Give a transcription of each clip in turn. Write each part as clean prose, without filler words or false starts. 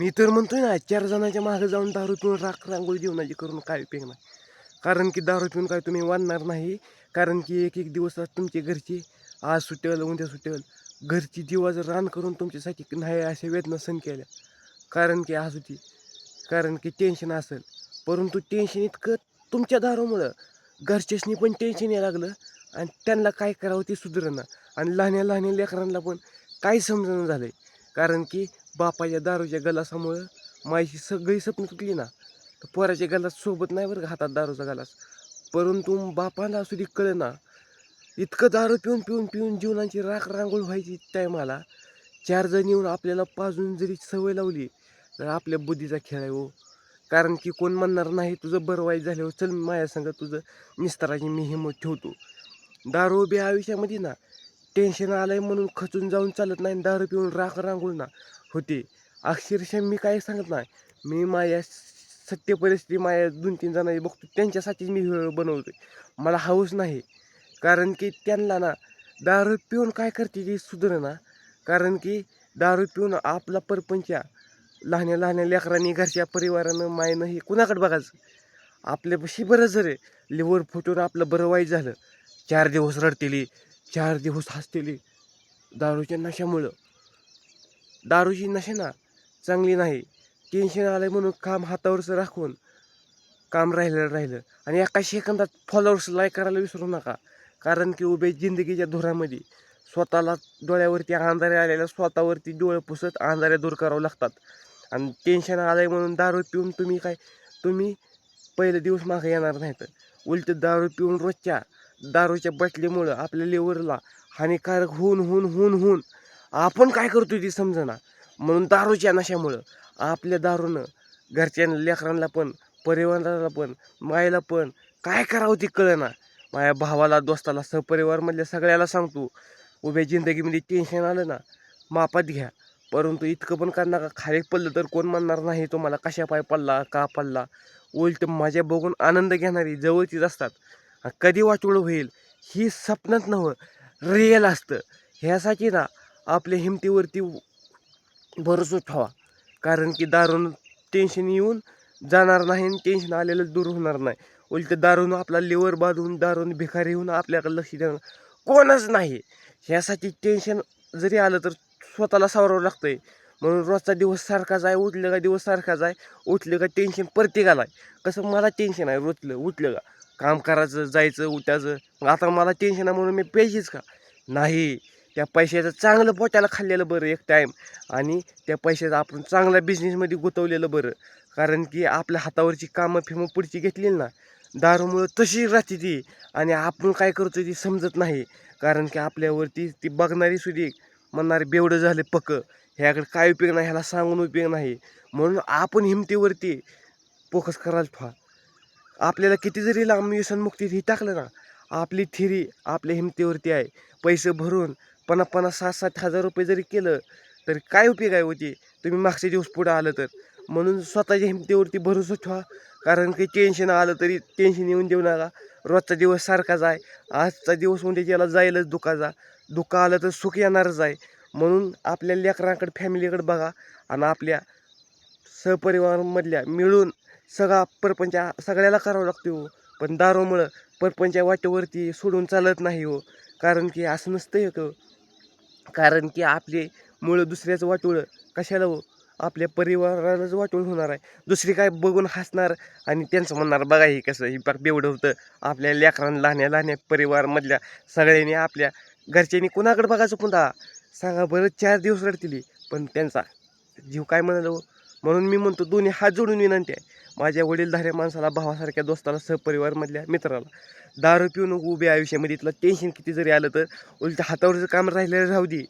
मी तर म्हणतोय ना 4 जणांच्या मागे जाऊन दारू पिऊन राख रांगोळी जीवनाची करून काय उपयोग नाही. कारण की दारू पिऊन काय तुम्ही वाढणार नाही. कारण की एक एक दिवस तुमचे घरचे आज सुटेल उद्या सुटेल घरची जीवाचं रान करून तुमच्यासाठी नाही अशा वेदना सहन केल्या. कारण की आज होती कारण की टेन्शन असेल. परंतु टेन्शन इतकं तुमच्या दारूमुळं घरच्यासनी पण टेन्शन यायला लागलं आणि त्यांना काय करावं ते सुधरेना आणि लहान्या लहान्या लेकरांना पण काही समजेना झालं आहे. कारण की बापाच्या दारूच्या गलासामुळं माझी सगळी स्वप्न तुटली ना, तर पोराच्या गलास सोबत नाही बरं का हातात दारूचा गलास. परंतु बापाला सुद्धा कळेना. इतकं दारू पिऊन पिऊन पिऊन जीवनाची राख रांगोळ व्हायची टायमाला 4 जण येऊन आपल्याला पाजून जरी सवय लावली तर आपल्या बुद्धीचा खेळ आहे हो. कारण की कोण म्हणणार नाही तुझं बरं वाईट झाल्यावर चल माझ्या संग तुझं निस्ताराची मी हिंमत ठेवतो. दारू बी आयुष्यामध्ये ना टेन्शन आलंय म्हणून खचून जाऊन चालत नाही. दारू पिऊन राख रांगोळ ना होते. अक्षरशः मी काय सांगत नाही. मी माझ्या सत्य परिस्थिती माझ्या 2-3 जणांची बघतो त्यांच्यासाठीच मी व्हिडिओ बनवतोय. मला हौस नाही. कारण की त्यांना ना दारू पिऊन काय करते ती सुधरेना. कारण की दारू पिऊन आपला परपंच लहान्या लहान्या लेकरांनी घरच्या परिवारानं मायनं हे कुणाकडे बघायचं. आपल्यापाशी बरं जर लिव्हर फुटून आपलं बरं वाईट झालं 4 दिवस रडतेली 4 दिवस हसतेली दारूच्या नशामुळं. दारूची नशा ना चांगली नाही. टेन्शन आलंय म्हणून काम हातावरचं राखून काम राहिलं आणि एका सेकंदात फॉलोअर्स लाईक करायला विसरू नका. कारण की उभे जिंदगीच्या धुरामध्ये स्वतःला डोळ्यावरती अंधारे आलेल्या स्वतःवरती डोळे पुसत अंधारे दूर करावं लागतात. आणि टेन्शन आलंय म्हणून दारू पिऊन तुम्ही पहिले दिवस मागे येणार नाहीत. उलट दारू पिऊन रोजच्या दारूच्या बाटलीमुळं आपल्या लिव्हरला हानिकारक होऊन आपण काय करतोय ते समजेना. म्हणून दारूच्या नशामुळं आपल्या दारूनं घरच्यांना लेकरांना पण परिवाराला पण मायला पण काय करावं ते कळेना. माझ्या भावाला दोस्ताला सहपरिवारमधल्या सगळ्याला सांगतो उभ्या जिंदगीमध्ये टेन्शन आलं ना मापात घ्या. परंतु इतकं पण कर नका खाली पडलं तर कोण म्हणणार नाही तुम्हाला कशा पाय पडला का पडला. उलट माझ्या बघून आनंद घेणारी जवळचीच असतात. कधी वाटोळं होईल ही स्वप्नात नव्हं रिअल असतं. ह्यासाठी ना आपल्या हिमतीवरती भरोसा ठेवा. कारण की दारून टेन्शन येऊन जाणार नाही आणि टेन्शन आलेलं दूर होणार नाही. उलट दारूनं आपला लिव्हर बांधून दारून भिकारी होऊन आपल्याकडे लक्ष देणार कोणच नाही. ह्यासाठी टेन्शन जरी आलं तर स्वतःला सावरावं लागतंय. म्हणून रोजचा दिवस सारखाच आहे. उठलं का दिवस सारखाच आहे. उठलं का टेन्शन प्रत्येकाला आहे. कसं मला टेन्शन आहे उठलं का काम करायचं जायचं उठायचं. मग आता मला टेन्शन आहे म्हणून मी पाहिजेच का नाही. त्या पैशाचं चांगलं पोटाला खाल्लेलं बरं एक टाईम आणि त्या पैशाचं आपण चांगल्या बिझनेसमध्ये गुंतवलेलं बरं. कारण की आपल्या हातावरची कामं पुढची घेतलेली ना दारूमुळं तशी राहते ती आणि आपण काय करतो ती समजत नाही. कारण की आपल्यावरती ती बघणारी सुद्धा म्हणणारे बेवडं झाले पक्क ह्याकडे काय उपयोग नाही ह्याला सांगून उपयोग नाही. म्हणून आपण हिमतीवरती फोकस करायला ठेवा. आपल्याला किती जरी लांब व्यसनमुक्ती हे टाकलं ना आपली थिरी आपल्या हिमतीवरती आहे. पैसे भरून 50-50, 60-60 हजार रुपये जरी केलं तर काय उपयोग आहे होती तुम्ही मागचे दिवस पुढं आलं तर. म्हणून स्वतःच्या हिमतीवरती भरोसा ठेवा. कारण की टेन्शन आलं तरी टेन्शन येऊन देऊ नका. रोजचा दिवस सारखाच आहे. आजचा दिवस उद्याच्याला जाईलच दुःखाचा. दुःख आलं तर सुख येणारच आहे. म्हणून आपल्या लेकरांकडे फॅमिलीकडे बघा आणि आपल्या सहपरिवारामधल्या मिळून सगळा परपंच सगळ्याला करावं लागते हो. पण दारूमुळं परपंच वाटेवरती सोडून चालत नाही हो. कारण की असं नसतं हो. कारण की आपले मुळं दुसऱ्याचं वाटोळं कशाला हो आपल्या परिवारालाच वाटोळ होणार आहे. दुसरी काय बघून हसणार आणि त्यांचं म्हणणार बघा हे कसं हे पाक बेवडं होतं. आपल्या लेकरांना लहान्या लहान्या परिवारमधल्या सगळ्यांनी आपल्या घरच्यांनी कुणाकडे बघायचं पुन्हा सांगा बरं. 4 दिवस रडतील पण त्यांचा जीव काय म्हणाल हो. म्हणून मी म्हणतो दोन्ही हात जोडून विनंती आहे माझ्या वडीलधाऱ्या माणसाला भावासारख्या दोस्ताला सहपरिवारमधल्या मित्राला दारू पिऊ नको उभे आयुष्यामध्ये. तुला टेन्शन किती जरी आलं तर उलट हातावरचं काम राहिलेलं राहू दे.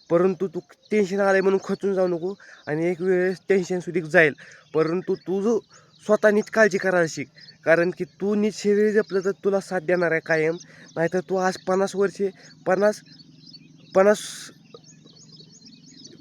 परंतु तू टेन्शन आलं आहे म्हणून खचून जाऊ नको आणि एक वेळेस टेन्शन सुद्धा जाईल. परंतु तू जो स्वतः नीट काळजी करायला शिक. कारण की तू नीट शरीर जपलं तर तुला साथ देणार आहे कायम. नाहीतर तू आज 50 वर्षे 50 50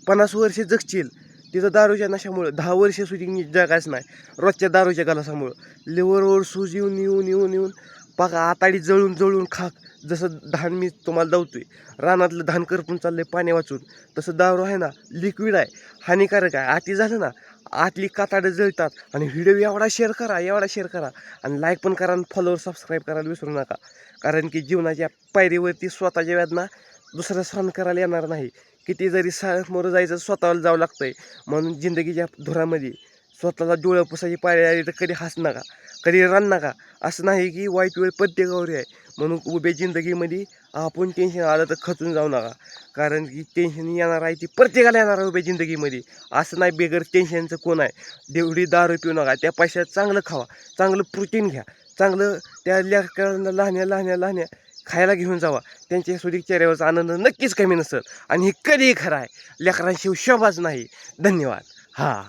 50 वर्षे जगशील तिथं दारूच्या नशामुळं 10 वर्षे सुद्धा नीट जगायचं नाही. रोजच्या दारूच्या गलासामुळं लिव्हरवर सूज येऊन पाका आताडी जळून खाक. जसं धान मी तुम्हाला दावतोय रानातलं धान करपून चाललंय पाणी वाचून तसं दारू आहे ना लिक्विड आहे हानिकारक आहे. अति झालं ना आतली काताडं जळतात. आणि व्हिडिओ एवढा शेअर करा आणि लाईक पण करा आणि फॉलोवर सबस्क्राईब करायला विसरू नका. कारण की जीवनाच्या पायरीवरती स्वतःच्या वेदना दुसरं सहन करायला येणार नाही. किती जरी समोर जायचं स्वतःला जावं लागतंय. म्हणून जिंदगीच्या धुरामध्ये स्वतःला डोळं पुसायची पाळी आली तर कधी हसू नका, कधी रडू नका. असं नाही की वाईट वेळ प्रत्येकावर आहे. म्हणून उभ्या जिंदगीमध्ये आपण टेन्शन आलं तर खचून जाऊ नका. कारण की टेन्शन येणार आहे ती प्रत्येकाला येणार आहे उभ्या जिंदगीमध्ये. असं नाही बेगर टेन्शनचं कोण आहे. जेवढी दारू पिऊ नका, त्या पैशात चांगलं खावा, चांगलं प्रोटीन घ्या, चांगलं त्या लेकरांना लहान्या खायला घेऊन जावा. त्यांच्या सुधी चेहऱ्यावरचा आनंद नक्कीच कमी नसेल. आणि हे कधीही खरं आहे, लेकरांशिवाय शोभाच नाही. धन्यवाद. हां.